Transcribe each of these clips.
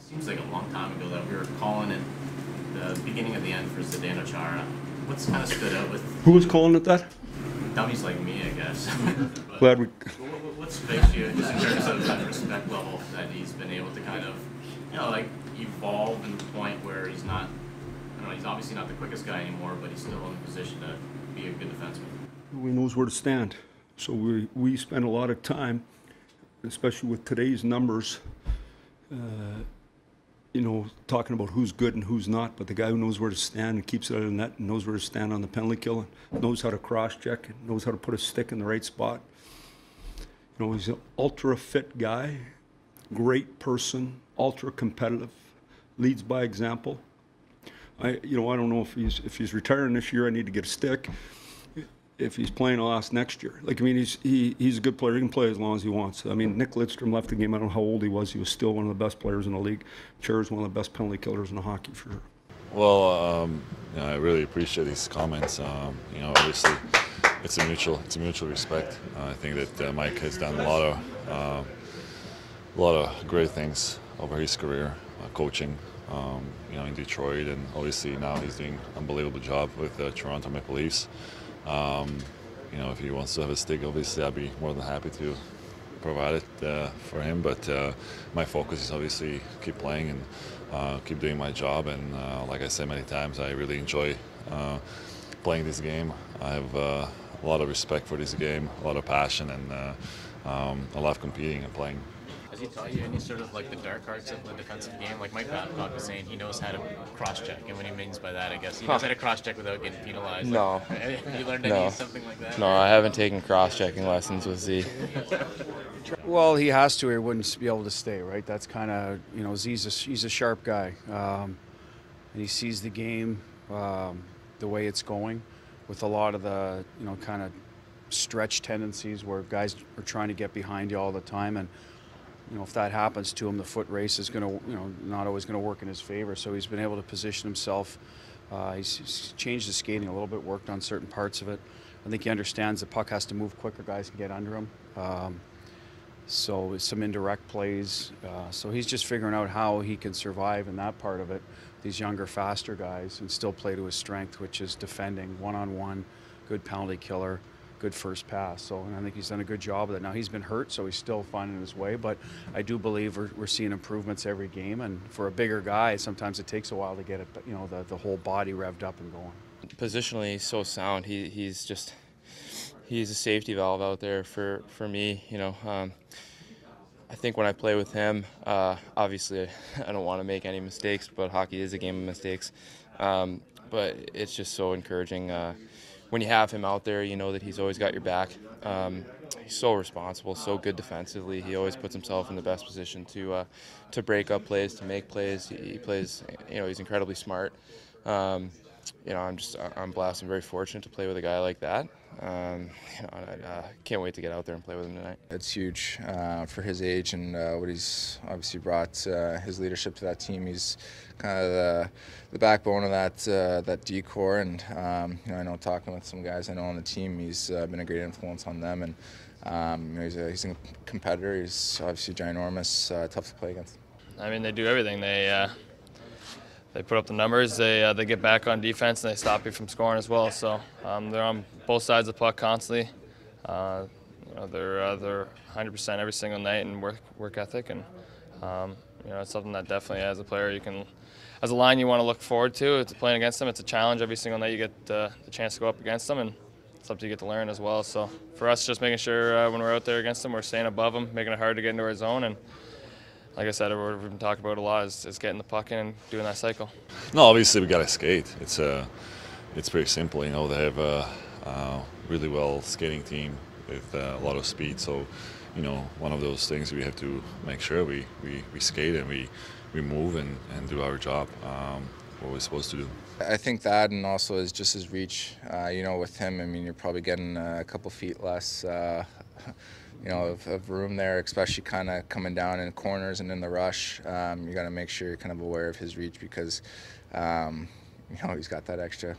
Seems like a long time ago that we were calling it the beginning of the end for Zdeno Chara. What's kind of stood out with Who was calling it that? dummies like me, I guess? Glad we. What's faced you just in terms of that respect level that he's been able to kind of, like evolve to the point where he's not, I don't know, he's obviously not the quickest guy anymore, but he's still in a position to be a good defenseman. He knows where to stand. So we spend a lot of time, especially with today's numbers, talking about who's good and who's not, but the guy who knows where to stand and keeps it out of the net and knows where to stand on the penalty kill, and knows how to cross-check, and knows how to put a stick in the right spot. He's an ultra-fit guy, great person, ultra-competitive, leads by example. I don't know if he's retiring this year. I need to get a stick. If he's playing, I'll ask next year. He's a good player. He can play as long as he wants. I mean, Nick Lidstrom left the game. I don't know how old he was. He was still one of the best players in the league. Chara's one of the best penalty killers in the hockey for sure. Well, I really appreciate these comments. Obviously, it's a mutual respect. I think that Mike has done a lot of great things over his career, coaching. In Detroit, and obviously now he's doing an unbelievable job with the Toronto Maple Leafs. If he wants to have a stick, obviously I'd be more than happy to provide it for him. But my focus is obviously keep playing and keep doing my job. And like I said many times, I really enjoy playing this game. I have a lot of respect for this game, a lot of passion, and I love competing and playing. Has he taught you any sort of the dark arts of the defensive game? Like Mike Babcock was saying, he knows how to cross-check, and what he means by that, I guess, he knows how to cross-check without getting penalized. No. Have you learned any something like that? No, I haven't taken cross-checking lessons with Z. Well, he has to, or he wouldn't be able to stay, right? That's kind of, he's a sharp guy, and he sees the game the way it's going, with a lot of the, kind of stretch tendencies where guys are trying to get behind you all the time, and if that happens to him, the foot race is going to, not always going to work in his favor. So he's been able to position himself. He's changed his skating a little bit, worked on certain parts of it. I think he understands the puck has to move quicker, guys can get under him. So some indirect plays. So he's just figuring out how he can survive in that part of it, these younger, faster guys, and still play to his strength, which is defending, one-on-one, good penalty killer, good first pass. So, and I think he's done a good job of that. Now he's been hurt, so he's still finding his way, but I do believe we're seeing improvements every game, and for a bigger guy, sometimes it takes a while to get it, the whole body revved up and going. Positionally, he's so sound. He's a safety valve out there for me. I think when I play with him, obviously I don't want to make any mistakes, but hockey is a game of mistakes. But it's just so encouraging. When you have him out there, you know that he's always got your back. He's so responsible, so good defensively. He always puts himself in the best position to break up plays, to make plays. He plays, he's incredibly smart. I'm blessed and very fortunate to play with a guy like that. I can't wait to get out there and play with him tonight. It's huge for his age and what he's obviously brought his leadership to that team. He's kind of the backbone of that D-core, and I know talking with some guys I know on the team, he's been a great influence on them, and he's a competitor. He's obviously ginormous, tough to play against. I mean, they do everything. They put up the numbers, they get back on defense, and they stop you from scoring as well. So they're on both sides of the puck constantly. They're 100% every single night in work ethic, and it's something that definitely, as a player, as a line, you want to look forward to. It's playing against them. It's a challenge every single night. You get the chance to go up against them, and it's something you get to learn as well. So for us, just making sure when we're out there against them, we're staying above them, making it hard to get into our zone, and like I said, we've been talking about a lot is getting the puck in and doing that cycle. No, obviously we got to skate. It's pretty simple. They have a really well skating team with a lot of speed. So, one of those things we have to make sure we skate and we move and do our job. What we're supposed to do. I think that, and also is just his reach. With him, I mean, you're probably getting a couple feet less. Of room there, especially kind of coming down in corners and in the rush. You got to make sure you're kind of aware of his reach because, he's got that extra,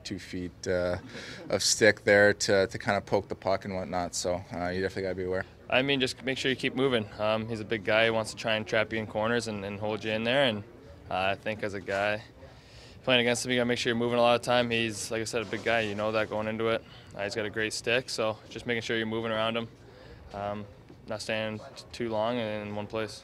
2 feet of stick there to kind of poke the puck and whatnot. So you definitely got to be aware. I mean, just make sure you keep moving. He's a big guy. He wants to try and trap you in corners and hold you in there. And I think as a guy playing against him, you got to make sure you're moving a lot of time. He's, like I said, a big guy. You know that going into it. He's got a great stick, so just making sure you're moving around him, not staying too long in one place.